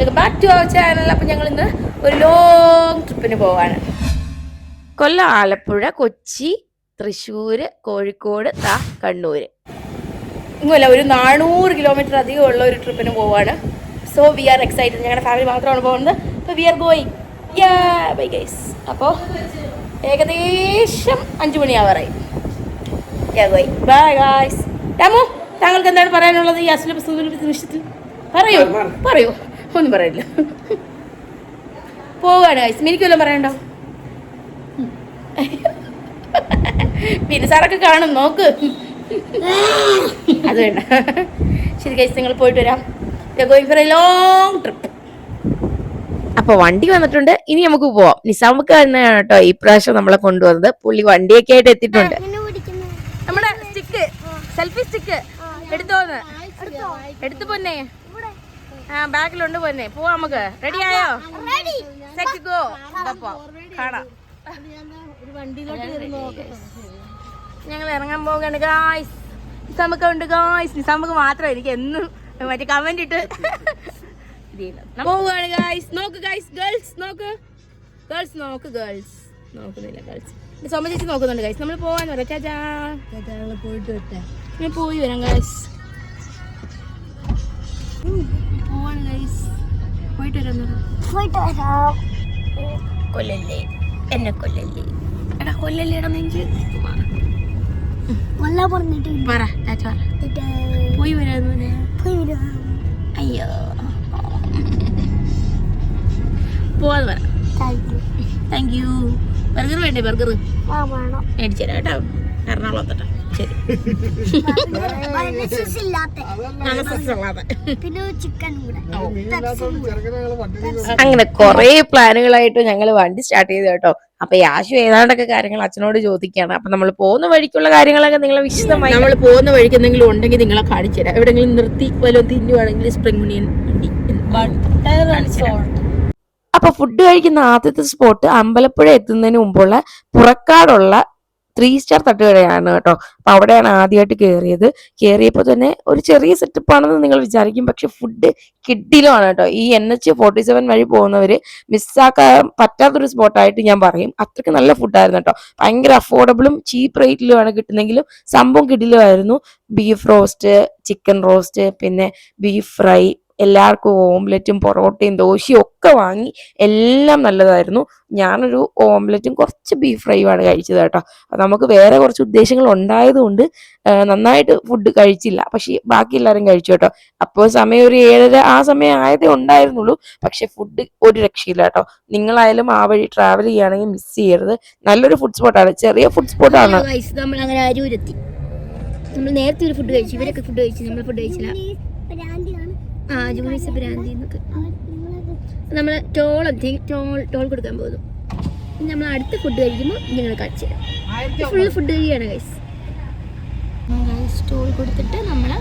Welcome back to our channel. അപ്പം ഞങ്ങൾ ഇന്ന് ഒരു ലോങ് ട്രിപ്പിന് പോവാണ്. കൊല്ലം, ആലപ്പുഴ, കൊച്ചി, തൃശ്ശൂര്, കോഴിക്കോട്, കണ്ണൂര്, ഇങ്ങല്ല ഒരു 400 കിലോമീറ്റർ അധികം ഉള്ള ഒരു ട്രിപ്പിന് പോവാണ്. So we are excited. ഞങ്ങളുടെ ഫാമിലി മാത്രമാണ് പോകുന്നത്. അപ്പോൾ we are going. Bye guys. അപ്പോൾ ഏകദേശം 5 മണിയാവാറായി. Bye guys. രാമു, താങ്കൾക്ക് എന്താണ് പറയാനുള്ളത് ഈ അസുലഭ നിമിഷത്തിൽ? പറയൂ. ഒന്നും പറയില്ല. പോവാണ് ഗൈസ്. എനിക്ക് വല്ലതും പറയണ്ടോ? പിന്നെ സാറൊക്കെ കാണും, നോക്ക്. അത് വേണ്ട. ശരി ഗൈസ്, നിങ്ങൾ പോയിട്ട് വരാം. Going for A long trip. അപ്പൊ വണ്ടി വന്നിട്ടുണ്ട്, ഇനി നമുക്ക് പോവാം. നിസാമുക്ക് തന്നെയാണ് കേട്ടോ ഈ പ്രാവശ്യം നമ്മളെ കൊണ്ടുവന്നത്. പുള്ളി വണ്ടിയൊക്കെ ആയിട്ട് എത്തിയിട്ടുണ്ട്. നമ്മുടെ സ്റ്റിക്ക്, സെൽഫി സ്റ്റിക്ക് എടുത്തോന്ന് എടുത്തു പൊന്നെ. ബാഗിലുണ്ട് പൊന്നെ. പോവാ നമുക്ക്. റെഡി ആയോ? Set go. കാണാം. ഞങ്ങൾ ഇറങ്ങാൻ പോവുകയാണ് ഗായ്സ്. നിസാമൊക്കെ ഉണ്ട് ഗായ്സ്. നിസാമൊക്കെ മാത്രം എനിക്ക് എന്നും മറ്റേ കമന്റ് ഇട്ട് പോവുകയാണ് ഗായ്സ്. നോക്ക് ഗായ്സ്, ഗേൾസ് നോക്ക്. ഗേൾസ് നോക്ക്. ഗേൾസ് നോക്കുന്നില്ല. ഗേൾസ് സോമ ചേച്ചി നോക്കുന്നുണ്ട് ഗായ്സ്. നമ്മൾ പോവാന്ന് പറയാം. ചാച്ചാ പോയിട്ട് വരട്ടെ. ഞാൻ പോയി വരാം ഗായ്സ്. പോവാണ് ഗായ്സ്. പോയിട്ട് വരാം. കൊല്ലല്ലേ എന്നെ, കൊല്ലല്ലേ എടാ, കൊല്ലല്ലേ എടാ നെഞ്ച്. പറ ചാച്ച, പോയി വരാന്ന്. അയ്യോ, പോവാന്ന് പറ. Thank you. ബർഗർ വേണ്ടേ? ബർഗർ മേടിച്ചു തരാം കേട്ടോ. എറണാകുളത്തോട്ടെ. ശരി. അങ്ങനെ കുറെ പ്ലാനുകളായിട്ട് ഞങ്ങൾ വണ്ടി സ്റ്റാർട്ട് ചെയ്തു കേട്ടോ. അപ്പൊ യാശു ഏതാണ്ടൊക്കെ കാര്യങ്ങൾ അച്ഛനോട് ചോദിക്കുകയാണ്. അപ്പൊ നമ്മൾ പോകുന്ന വഴിക്കുള്ള കാര്യങ്ങളൊക്കെ നിങ്ങളെ വിശദമായി, നമ്മൾ പോകുന്ന വഴിക്ക് എന്തെങ്കിലും ഉണ്ടെങ്കിൽ നിങ്ങളെ കാണിച്ചു തരാം. എവിടെയെങ്കിലും നിർത്തി വല്ലതും തിന്നുവാണെങ്കിൽ സ്പ്രിംഗ് മുനിയൻ. അപ്പൊ ഫുഡ് കഴിക്കുന്ന ആദ്യത്തെ സ്പോട്ട് അമ്പലപ്പുഴ എത്തുന്നതിന് മുമ്പുള്ള പുറക്കാടുള്ള 3 സ്റ്റാർ തട്ടുകടയാണ് കേട്ടോ. അപ്പൊ അവിടെയാണ് ആദ്യമായിട്ട് കയറിയപ്പോൾ തന്നെ ഒരു ചെറിയ സെറ്റപ്പ് ആണെന്ന് നിങ്ങൾ വിചാരിക്കും. പക്ഷെ ഫുഡ് കിഡിലുമാണ് കേട്ടോ. ഈ NH47 വഴി പോകുന്നവര് മിസ്സാക്കാൻ പറ്റാത്തൊരു സ്പോട്ടായിട്ട് ഞാൻ പറയും. അത്രയ്ക്ക് നല്ല ഫുഡായിരുന്നു കേട്ടോ. ഭയങ്കര അഫോർഡബിളും ചീപ്പ് റേറ്റിലുമാണ് കിട്ടുന്നെങ്കിലും സംഭവം കിഡിലുമായിരുന്നു. ബീഫ് റോസ്റ്റ്, ചിക്കൻ റോസ്റ്റ്, പിന്നെ ബീഫ് ഫ്രൈ, എല്ലാവർക്കും ഓംലെറ്റും പൊറോട്ടയും ദോശയും ഒക്കെ വാങ്ങി. എല്ലാം നല്ലതായിരുന്നു. ഞാനൊരു ഓംലെറ്റും കുറച്ച് ബീഫ് ഫ്രൈയുമാണ് കഴിച്ചത് കേട്ടോ. നമുക്ക് വേറെ കുറച്ച് ഉദ്ദേശങ്ങൾ ഉണ്ടായതുകൊണ്ട് നന്നായിട്ട് ഫുഡ് കഴിച്ചില്ല. പക്ഷെ ബാക്കി എല്ലാവരും കഴിച്ചു കേട്ടോ. അപ്പോൾ സമയം ഒരു 7:30 ആ സമയം ആയതേ ഉണ്ടായിരുന്നുള്ളൂ. പക്ഷെ ഫുഡ് ഒരു രക്ഷയില്ല കേട്ടോ. നിങ്ങളായാലും ആ വഴി ട്രാവൽ ചെയ്യുകയാണെങ്കിൽ മിസ് ചെയ്യരുത്. നല്ലൊരു ഫുഡ് സ്പോട്ടാണ്. ചെറിയ ഫുഡ് സ്പോട്ടാണ്. നമ്മൾ അങ്ങനെ അരൂരെത്തി. നമ്മൾ നേരത്തെ ഒരു ഫുഡ് കഴിച്ചു. ഇവരൊക്കെ ഫുഡ് കഴിച്ചു, നമ്മൾ ഫുഡ് കഴിച്ചില്ല. ജൂനിയർസ് ഭ്രാന്തി എന്നൊക്കെ. നമ്മൾ ടോൾ കൊടുക്കാൻ പോകുന്നു. നമ്മൾ അടുത്ത ഫുഡ് കഴിക്കുമ്പോൾ നിങ്ങൾ കാണിച്ചു തരാം. ഫുള്ള് ഫുഡ് കഴിയാണ് ഗൈസ്. ടോൾ കൊടുത്തിട്ട് നമ്മൾ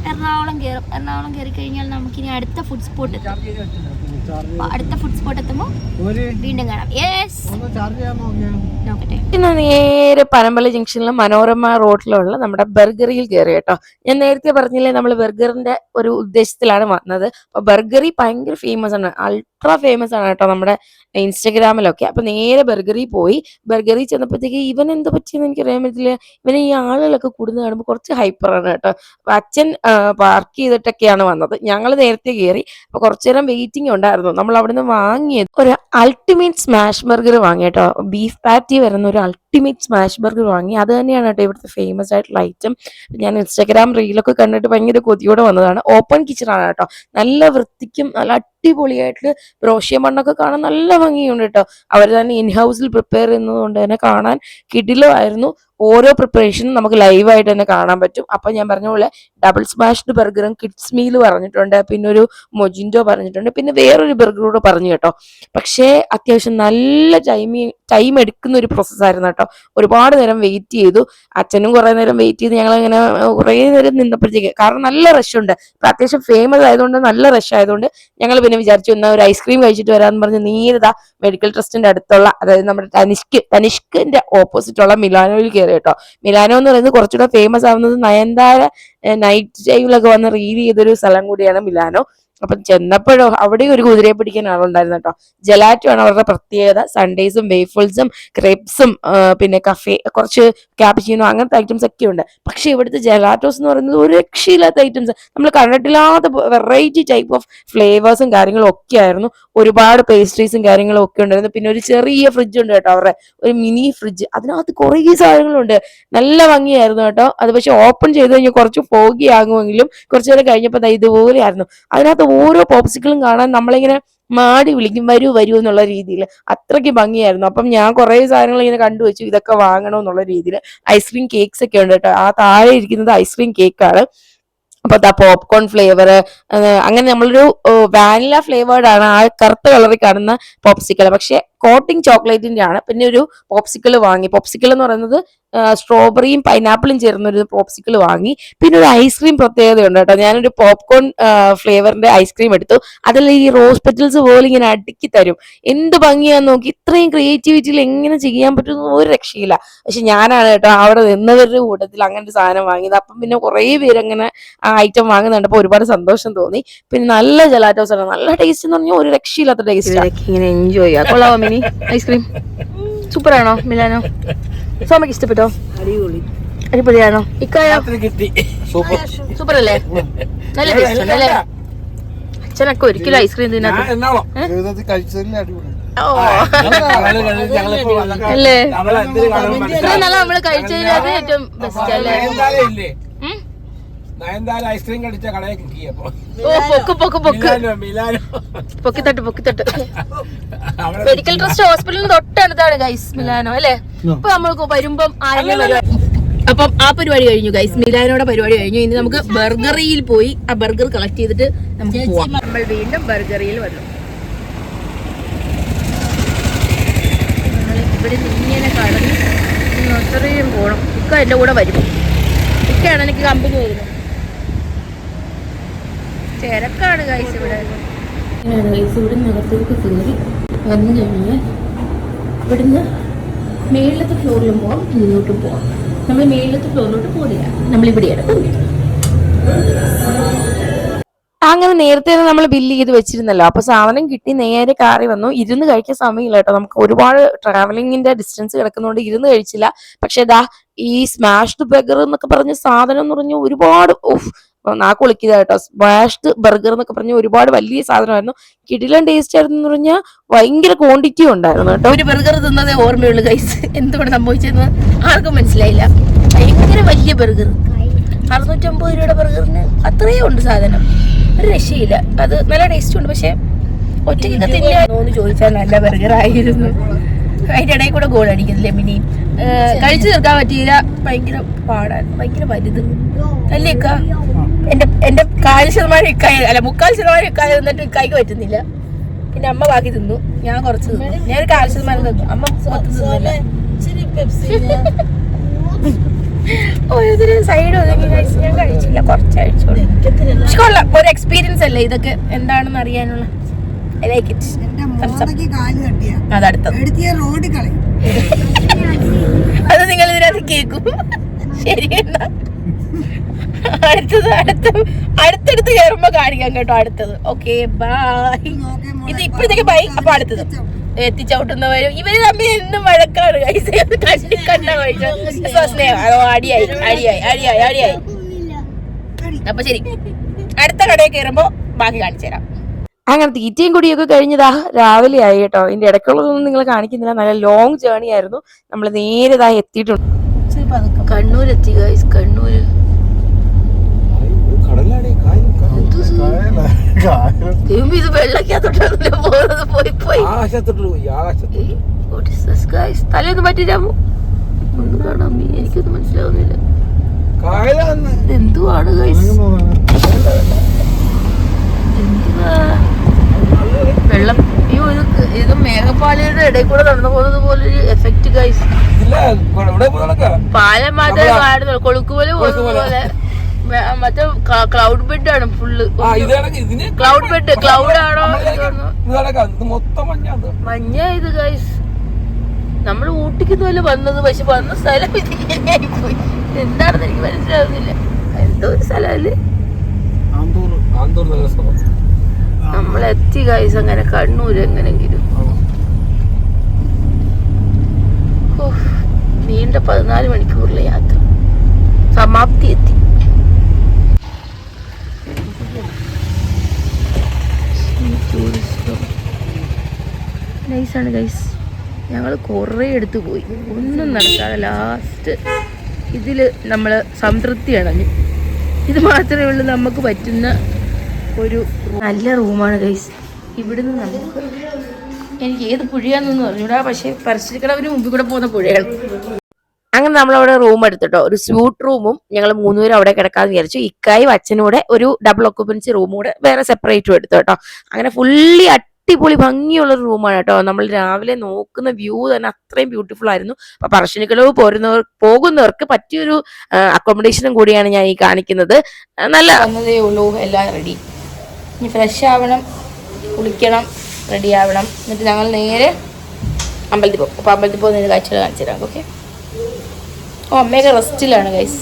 എറണാകുളം കയറും. എറണാകുളം കയറി കഴിഞ്ഞാൽ നമുക്കിനി അടുത്ത ഫുഡ് സ്പോട്ട് എത്തുമ്പോൾ വീണ്ടും കാണാം. നോക്കട്ടെ. പിന്നെ നേരെ പനമ്പള്ളി ജംഗ്ഷനിലും മനോരമ റോഡിലുള്ള നമ്മുടെ ബർഗറിയിൽ കയറി കേട്ടോ. ഞാൻ നേരത്തെ പറഞ്ഞില്ലേ, നമ്മൾ ബർഗറിന്റെ ഒരു ഉദ്ദേശത്തിലാണ് വന്നത്. അപ്പൊ ബർഗറി ഭയങ്കര ഫേമസ് ആണ്, അൾട്രാ ഫേമസ് ആണ് കേട്ടോ നമ്മുടെ ഇൻസ്റ്റഗ്രാമിലൊക്കെ. അപ്പൊ നേരെ ബർഗറിൽ പോയി. ബർഗറിൽ ചെന്നപ്പോഴത്തേക്ക് ഇവൻ എന്ത് പറ്റിയെന്ന് എനിക്ക് അറിയാൻ പറ്റില്ല. ഇവന് ഈ ആളുകളൊക്കെ കൂടുന്ന കാണുമ്പോൾ കുറച്ച് ഹൈപ്പറാണ് കേട്ടോ. അപ്പൊ അച്ഛൻ പാർക്ക് ചെയ്തിട്ടൊക്കെയാണ് വന്നത്. ഞങ്ങൾ നേരത്തെ കയറി. അപ്പൊ കുറച്ചു നേരം വെയിറ്റിംഗ് ഉണ്ടായിരുന്നു. നമ്മൾ അവിടുന്ന് വാങ്ങിയത് ഒരു അൾട്ടിമേറ്റ് സ്മാഷ് ബർഗർ വാങ്ങി കേട്ടോ. ബീഫ് പാറ്റി വരുന്ന ഒരു അൾട്ടിമേറ്റ് സ്മാഷ് ബർഗർ വാങ്ങി. അത് തന്നെയാണ് കേട്ടോ ഇവിടുത്തെ ഫേമസ് ആയിട്ടുള്ള ഐറ്റം. ഞാൻ ഇൻസ്റ്റാഗ്രാം റീലൊക്കെ കണ്ടിട്ട് ഭയങ്കര കൊതിയോടെ വന്നതാണ്. ഓപ്പൺ കിച്ചണാണ് കേട്ടോ. നല്ല വൃത്തിക്കും നല്ല അടിപൊളിയായിട്ട് റോഷ്യ മണ്ണൊക്കെ കാണാൻ നല്ല ഭംഗിയുണ്ട് കേട്ടോ. അവർ തന്നെ ഇൻഹൗസിൽ പ്രിപ്പയർ ചെയ്യുന്നത് കൊണ്ട് തന്നെ കാണാൻ കിടിലമായിരുന്നു. ഓരോ പ്രിപ്പറേഷനും നമുക്ക് ലൈവായിട്ട് തന്നെ കാണാൻ പറ്റും. അപ്പൊ ഞാൻ പറഞ്ഞ പോലെ ഡബിൾ സ്മാഷ്ഡ് ബർഗറും കിഡ്സ് മീൽ പറഞ്ഞിട്ടുണ്ട്. പിന്നെ ഒരു മൊജിൻറ്റോ പറഞ്ഞിട്ടുണ്ട്. പിന്നെ വേറൊരു ബർഗർ കൂടെ പറഞ്ഞു കേട്ടോ. പക്ഷേ അത്യാവശ്യം നല്ല ടൈം എടുക്കുന്ന ഒരു പ്രോസസ്സായിരുന്നു കേട്ടോ. ഒരുപാട് നേരം വെയിറ്റ് ചെയ്തു. അച്ഛനും കുറെ നേരം വെയിറ്റ് ചെയ്ത് ഞങ്ങളിങ്ങനെ കുറേ നേരം നിന്നപ്പോഴത്തേക്ക്, കാരണം നല്ല റഷ് ഉണ്ട്. അപ്പൊ അത്യാവശ്യം ഫേമസ് ആയതുകൊണ്ട്, നല്ല റഷ് ആയതുകൊണ്ട് ഞങ്ങൾ പിന്നെ വിചാരിച്ചു എന്നാൽ ഒരു ഐസ്ക്രീം കഴിച്ചിട്ട് വരാമെന്ന് പറഞ്ഞ് നേരിതാ മെഡിക്കൽ ട്രസ്റ്റിന്റെ അടുത്തുള്ള, അതായത് നമ്മുടെ തനിഷ്കിന്റെ ഓപ്പോസിറ്റുള്ള മിലാനോയിൽ കയറി കേട്ടോ. മിലാനോ എന്ന് പറയുന്നത് കുറച്ചുകൂടെ ഫേമസ് ആവുന്നത് നയൻതാര നൈറ്റ് ടൈമിലൊക്കെ വന്ന് റീൽ ചെയ്തൊരു സ്ഥലം കൂടിയാണ് മിലാനോ. അപ്പം ചെന്നപ്പോഴോ അവിടെ ഒരു കുതിരയെ പിടിക്കാൻ ആളുണ്ടായിരുന്നു കേട്ടോ. ജലാറ്റോ ആണ് അവരുടെ പ്രത്യേകത. സൺഡേസും വേഫിൾസും ക്രെപ്സും പിന്നെ കഫേ കുറച്ച് ക്യാപിച്ചീനോ അങ്ങനത്തെ ഐറ്റംസ് ഒക്കെ ഉണ്ട്. പക്ഷെ ഇവിടുത്തെ ജലാറ്റോസ് എന്ന് പറയുന്നത് ഒരു രക്ഷയില്ലാത്ത ഐറ്റംസ്, നമ്മൾ കണ്ടിട്ടില്ലാത്ത വെറൈറ്റി ടൈപ്പ് ഓഫ് ഫ്ലേവേഴ്സും കാര്യങ്ങളും ഒക്കെ ആയിരുന്നു. ഒരുപാട് പേസ്ട്രീസും കാര്യങ്ങളും ഒക്കെ ഉണ്ടായിരുന്നു. പിന്നെ ഒരു ചെറിയ ഫ്രിഡ്ജ് ഉണ്ട് കേട്ടോ, അവരുടെ ഒരു മിനി ഫ്രിഡ്ജ്, അതിനകത്ത് കുറേ സാധനങ്ങളുണ്ട്. നല്ല ഭംഗിയായിരുന്നു കേട്ടോ. അത് പക്ഷെ ഓപ്പൺ ചെയ്ത് കഴിഞ്ഞാൽ കുറച്ച് ഫോഗി ആകുമെങ്കിലും കുറച്ചു നേരം കഴിഞ്ഞപ്പോൾ ഇതുപോലെയായിരുന്നു. അതിനകത്ത് ഓരോ പോപ്സിക്കിളും കാണാൻ നമ്മളിങ്ങനെ മാടി വിളിക്കും, വരൂ വരൂ എന്നുള്ള രീതിയിൽ. അത്രയ്ക്ക് ഭംഗിയായിരുന്നു. അപ്പം ഞാൻ കുറേ സാധനങ്ങൾ ഇങ്ങനെ കണ്ടുവച്ചു, ഇതൊക്കെ വാങ്ങണമെന്നുള്ള രീതിയിൽ. ഐസ്ക്രീം കേക്ക്സ് ഒക്കെ ഉണ്ട് കേട്ടോ. ആ താഴെ ഇരിക്കുന്നത് ഐസ്ക്രീം കേക്കാണ്. അപ്പൊ പോപ്കോൺ ഫ്ലേവർ, അങ്ങനെ നമ്മളൊരു വാനില ഫ്ലേവേർഡ് ആണ് ആ കറുത്ത കളറിൽ കാണുന്ന പോപ്സിക്കിൾ. പക്ഷെ കോട്ടിംഗ് ചോക്ലേറ്റിന്റെ ആണ്. പിന്നെ ഒരു പോപ്സിക്കിൾ വാങ്ങി. പോപ്സിക്കിൾ എന്ന് പറയുന്നത് സ്ട്രോബെറിയും പൈനാപ്പിളും ചേർന്ന ഒരു പോപ്സിക്കിൾ വാങ്ങി. പിന്നെ ഒരു ഐസ്ക്രീം പ്രത്യേകതയുണ്ട് കേട്ടോ. ഞാനൊരു പോപ്കോൺ ഫ്ലേവറിന്റെ ഐസ്ക്രീം എടുത്തു. അതിൽ ഈ റോസ് പെറ്റൽസ് പോലെ ഇങ്ങനെ അടുക്കി തരും. എന്ത് ഭംഗിയാന്ന് നോക്കി. ഇത്രയും ക്രിയേറ്റിവിറ്റിയിൽ എങ്ങനെ ചെയ്യാൻ പറ്റുന്ന ഒരു രക്ഷയില്ല. പക്ഷെ ഞാനാണ് കേട്ടോ അവിടെ നിന്നവരുടെ കൂട്ടത്തിൽ അങ്ങനെ ഒരു സാധനം വാങ്ങിയത്. അപ്പം പിന്നെ കുറേ പേര് അങ്ങനെ ആ ഐറ്റം വാങ്ങുന്നുണ്ടപ്പോൾ ഒരുപാട് സന്തോഷം തോന്നി. പിന്നെ നല്ല ജലാറ്റോസ് ആണ്, നല്ല ടേസ്റ്റ് എന്ന് പറഞ്ഞാൽ ഒരു രക്ഷയില്ലാത്ത ടേസ്റ്റ്. ഇങ്ങനെ എൻജോയ് ചെയ്യാം. കൊള്ളാവോ മിനി ഐസ്ക്രീം? സൂപ്പർ ആണോ മിലാനോ? സോമയ്ക്ക് ഇഷ്ടപ്പെട്ടോ? അടിപൊളിയാണോ? ഇക്കായോ? സൂപ്പർ അല്ലേ? നല്ല ടേസ്റ്റ് ഉണ്ട് അല്ലേ? അച്ഛനൊക്കെ ഒരിക്കലും ഐസ്ക്രീം തിന്നാത്ത അല്ലേ? നല്ല നമ്മള് കഴിച്ചതിനകത്ത് ഏറ്റവും ബെസ്റ്റ് അല്ലേ? ഐസ്ക്രീം കടിച്ച കടയെ പൊക്കിത്തട്ട് മെഡിക്കൽ ട്രസ്റ്റ് ഹോസ്പിറ്റലിന് തൊട്ടടുത്താണ് ഗൈസ് മിലാനോ അല്ലേ? ഇപ്പൊ നമ്മൾക്ക് വരുമ്പം ആരെങ്കിലും വരും. അപ്പം ആ പരിപാടി കഴിഞ്ഞു ഗൈസ്, മിലാനോടെ പരിപാടി കഴിഞ്ഞു. ഇനി നമുക്ക് ബർഗറിയിൽ പോയി ആ ബർഗർ കളക്ട് ചെയ്തിട്ട് നമുക്ക് പോവാം. നമ്മൾ വീണ്ടും ബർഗറിയിൽ വന്നു. ഇവിടെ ഇങ്ങനെ കടന്ന് അത്രയും പോകണം. ഇക്ക എന്റെ കൂടെ വരും. ഇക്കാണ് എനിക്ക് കമ്പനി വരുന്നത്. തിരക്കാണ് ഗൈസ് ഇവിടെ. ഗൈസ് ഇവിടെ അകത്തേക്ക് കയറി വന്നു കഴിഞ്ഞാൽ ഇവിടുന്ന് മേളിലത്തെ ഫ്ലോറിലും പോവാം, മുന്നോട്ടും പോവാം. നമ്മൾ മേളിലത്തെ ഫ്ലോറിലോട്ട് പോകുന്നില്ല, നമ്മളിവിടെയാണ്. അങ്ങനെ നേരത്തെ നമ്മൾ ബില്ല് ചെയ്ത് വെച്ചിരുന്നല്ലോ. അപ്പൊ സാധനം കിട്ടി, നേരെ കാറി വന്നു. ഇരുന്ന് കഴിക്കാൻ സമയമില്ല കേട്ടോ. നമുക്ക് ഒരുപാട് ട്രാവലിങ്ങിന്റെ ഡിസ്റ്റൻസ് കിടക്കുന്നതുകൊണ്ട് ഇരുന്ന് കഴിച്ചില്ല. പക്ഷെ ഈ സ്മാഷ്ഡ് ബർഗർ എന്നൊക്കെ പറഞ്ഞ സാധനം എന്ന് പറഞ്ഞാൽ ഒരുപാട് നാക്കുളിക്കുക കേട്ടോ. സ്മാഷ്ഡ് ബർഗർ എന്നൊക്കെ പറഞ്ഞ ഒരുപാട് വലിയ സാധനമായിരുന്നു. കിടിലൻ ടേസ്റ്റ് ആയിരുന്നു എന്ന് പറഞ്ഞാൽ ഭയങ്കര ക്വാണ്ടിറ്റി ഉണ്ടായിരുന്നു കേട്ടോ. ഒരു ബർഗർ തിന്നതേ ഓർമ്മയുള്ളൂ ഗൈസ്. എന്തുകൊണ്ട് സംഭവിച്ചെന്ന് ആർക്കും മനസ്സിലായില്ല. ഭയങ്കര വലിയ ബർഗർ, 650 രൂപയുടെ ബർഗറിന് അത്രയും ഉണ്ട് സാധനം. ഒരു രക്ഷയില്ല. അത് നല്ല ടേസ്റ്റ് ഉണ്ട്. പക്ഷെ ഒറ്റയ്ക്ക് തിന്നാന്ന് ചോദിച്ചാൽ നല്ല ബർഗർ ആയിരുന്നു. അതിന്റെ ഇടയിൽ കൂടെ ഗോൾ അടിക്കുന്നില്ലേ മിനി? കഴിച്ചു തീർക്കാൻ പറ്റിയില്ല. ഭയങ്കര പാടായിരുന്നു, ഭയങ്കര വലുത് അല്ലേക്ക. എന്റെ 4% ഇക്കായ അല്ല 3/4% ഇക്കായ തിന്നിട്ട് ഇക്കായ്ക്ക് പറ്റുന്നില്ല. പിന്നെ അമ്മ ബാക്കി തിന്നു, ഞാൻ കുറച്ച് തിന്നു. ഞാൻ ഒരു 4% തിന്നു, അമ്മ മൊത്തം തിന്നില്ല. ഓരോരുത്തര് സൈഡ് ഒതുങ്ങി കഴിച്ചു, ഞാൻ കഴിച്ചില്ല, കുറച്ച് കഴിച്ചോളൂ. പക്ഷെ കൊള്ളാം, ഒരു എക്സ്പീരിയൻസ് അല്ലേ ഇതൊക്കെ എന്താണെന്ന് അറിയാനുള്ള. I like it. അതടുത്തത് അത് നിങ്ങൾ ഇതിനകത്ത് കേൾക്കും. ശരി, എന്നാ അടുത്തടുത്ത് കയറുമ്പോ കാണിക്കാം കേട്ടോ. അടുത്തത് ഓക്കെ ബൈ. ഇത് ഇപ്പോഴത്തേക്ക് ബൈ. അപ്പൊ അടുത്തത് എത്തിച്ചവിട്ടുന്നവരും ഇവര് തമ്മിൽ എന്നും വഴക്കാണ്. അടിയായി. അപ്പൊ ശരി, അടുത്ത കടയിൽ കയറുമ്പോ ബാക്കി കാണിച്ചു തരാം. അങ്ങനെ തീറ്റയും കുടിയൊക്കെ കഴിഞ്ഞതാ രാവിലെ ആയി കേട്ടോ. ഇതിന്റെ ഇടയ്ക്കുള്ളതൊന്നും നിങ്ങൾ കാണിക്കുന്നില്ല. നല്ല ലോങ് ജേർണി ആയിരുന്നു. നമ്മൾ നേരിതായി എത്തിയിട്ടുണ്ട്. കണ്ണൂർ എത്തി ഗൈസ്. കണ്ണൂര് ഇത് വെള്ളക്കകത്തോട്ടല്ലേ പോകുന്നത്? തലേന്ന് പറ്റിരാമോ? ഒന്ന് കാണാൻ എനിക്കൊന്നും മനസ്സിലാവുന്നില്ല. എന്തുവാണ് ഗൈസ്? വെള്ളം ഇത് മേഘപ്പാലയുടെ ഇടയിൽ കൂടെ നടന്നു പോകുന്നത് പോലെ ഒരു എഫക്ട് ഗൈസ്. പാലം മാത്രമേ കാണുന്നുള്ളൂ, കൊളുക്കുപോലെ പോകുന്നത് പോലെ. മറ്റേ ക്ലൗഡ് ബെഡ് ആണ് ഫുള്ള്. ക്ലൗഡ് ബെഡ്, ക്ലൗഡ് ആണോ മഞ്ഞ ഇത് ഗൈസ്. നമ്മള് ഊട്ടിക്ക് പോലെ വന്നത്, പക്ഷെ വന്ന സ്ഥലം ഇതിങ്ങനെയായി പോയി. എന്താണെന്ന് എനിക്ക് മനസ്സിലാവുന്നില്ല. എന്തോ ഒരു സ്ഥലമല്ലേ? ഗൈസ് അങ്ങനെ കണ്ണൂർ എങ്ങനെങ്കിലും. നീണ്ട 14 മണിക്കൂറിലെ യാത്ര സമാപ്തി എത്തി. നൈസാണ് ഗൈസ്. ഞങ്ങൾ കുറേ എടുത്തു പോയി, ഒന്നും നടക്കാതെ ലാസ്റ്റ് ഇതിൽ നമ്മൾ സംതൃപ്തി അടഞ്ഞു. ഇത് മാത്രമേ ഉള്ളൂ നമുക്ക് പറ്റുന്ന ഒരു നല്ല റൂമാണ് ഗൈസ്. ഇവിടുന്ന് നമുക്ക് എനിക്ക് ഏത് പുഴയാന്നൊന്നും പറഞ്ഞൂടാ, പക്ഷേ പരസ്യക്കടവിന് മുമ്പിൽ കൂടെ പോകുന്ന പുഴയാണ്. അങ്ങനെ നമ്മളവിടെ റൂം എടുത്തിട്ടോ, ഒരു സ്യൂട്ട് റൂമും ഞങ്ങൾ 3 പേരും അവിടെ കിടക്കാന്ന് വിചാരിച്ചു. ഇക്കായും അച്ഛനൂടെ ഒരു ഡബിൾ ഓക്കുപ്പൻസി റൂമും കൂടെ വേറെ സെപ്പറേറ്റും എടുത്തു കേട്ടോ. അങ്ങനെ ഫുള്ളി അടിപൊളി ഭംഗിയുള്ള ഒരു റൂമാണ് കേട്ടോ. നമ്മൾ രാവിലെ നോക്കുന്ന വ്യൂ തന്നെ അത്രയും ബ്യൂട്ടിഫുൾ ആയിരുന്നു. അപ്പൊ പറശ്ശിനിക്കടവ് പോകുന്നവർക്ക് പറ്റിയൊരു അക്കോമഡേഷനും കൂടിയാണ് ഞാൻ ഈ കാണിക്കുന്നത്. നല്ല വന്നതേ ഉള്ളൂ, എല്ലാം റെഡി. ഇനി ഫ്രഷ് ആവണം, കുളിക്കണം, റെഡി ആവണം. എന്നിട്ട് ഞങ്ങൾ നേരെ അമ്പലത്തിൽ പോകും. അപ്പോൾ അമ്പലത്തിൽ പോകുന്നതിന് കാഴ്ചകൾ കാണിച്ചു തരാം. ഓക്കെ. അമ്മയൊക്കെ റെസ്റ്റിലാണ് ഗൈസ്.